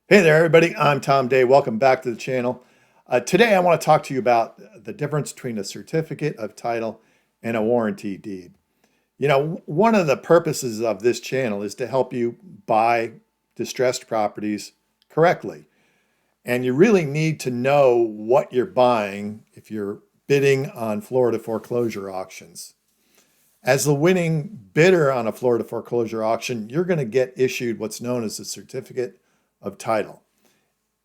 Hey there, everybody. I'm Tom Day. Welcome back to the channel. Today, I want to talk to you about the difference between a certificate of title and a warranty deed. One of the purposes of this channel is to help you buy distressed properties correctly. And you really need to know what you're buying if you're bidding on Florida foreclosure auctions. As the winning bidder on a Florida foreclosure auction, you're going to get issued what's known as a certificate of title.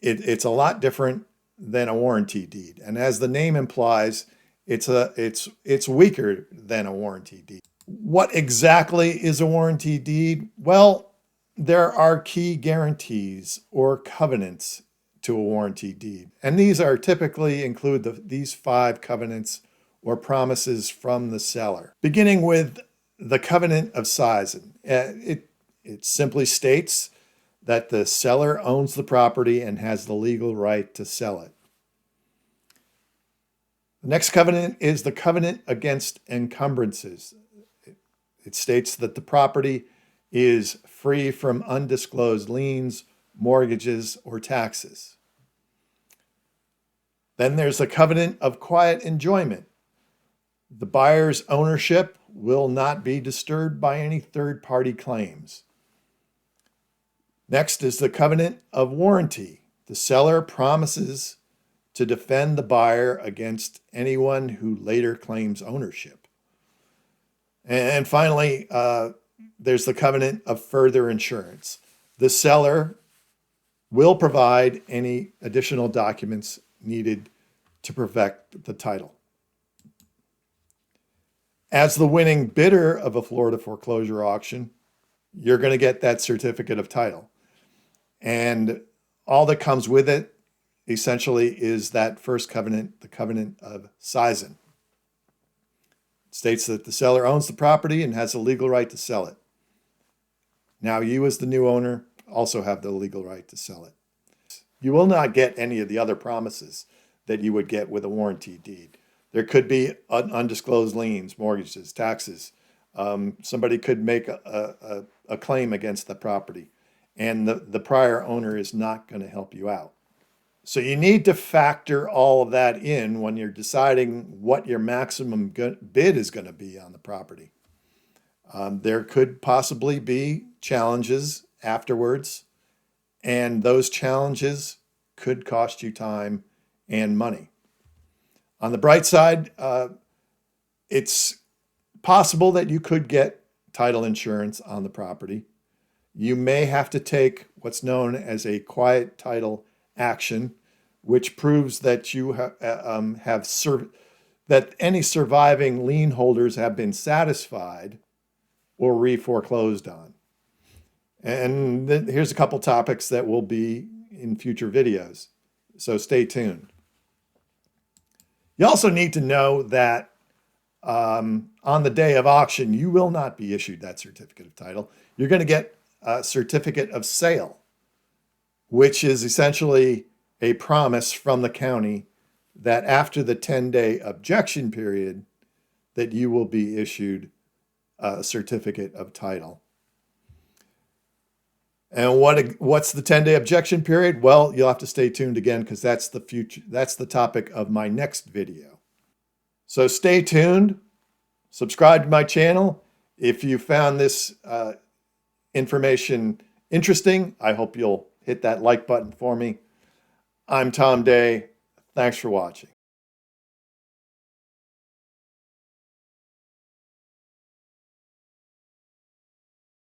It's a lot different than a warranty deed. And as the name implies, it's weaker than a warranty deed. What exactly is a warranty deed? Well, there are key guarantees or covenants to a warranty deed. And these are typically include these 5 covenants or promises from the seller. Beginning with the covenant of sizing. It simply states that the seller owns the property and has the legal right to sell it. The next covenant is the covenant against encumbrances. It states that the property is free from undisclosed liens, mortgages, or taxes. Then there's the covenant of quiet enjoyment. The buyer's ownership will not be disturbed by any third-party claims. Next is the covenant of warranty. The seller promises to defend the buyer against anyone who later claims ownership. And finally, there's the covenant of further insurance. The seller will provide any additional documents needed to perfect the title. As the winning bidder of a Florida foreclosure auction, you're going to get that certificate of title. And all that comes with it essentially is that first covenant, the covenant of sizing. It states that the seller owns the property and has the legal right to sell it. Now you as the new owner also have the legal right to sell it. You will not get any of the other promises that you would get with a warranty deed. There could be undisclosed liens, mortgages, taxes. Somebody could make a claim against the property, and the prior owner is not going to help you out. So you need to factor all of that in when you're deciding what your maximum bid is going to be on the property. There could possibly be challenges afterwards, and those challenges could cost you time and money. On the bright side, it's possible that you could get title insurance on the property. You may have to take what's known as a quiet title action, which proves that you that any surviving lien holders have been satisfied or re-foreclosed on. And here's a couple topics that will be in future videos, so stay tuned. You also need to know that on the day of auction, you will not be issued that certificate of title. You're going to get a certificate of sale, which is essentially a promise from the county that after the 10-day objection period, that you will be issued a certificate of title. And what's the 10-day objection period? Well, you'll have to stay tuned again because that's the topic of my next video. So stay tuned, subscribe to my channel. If you found this information interesting, I hope you'll hit that like button for me. I'm Tom Day. Thanks for watching.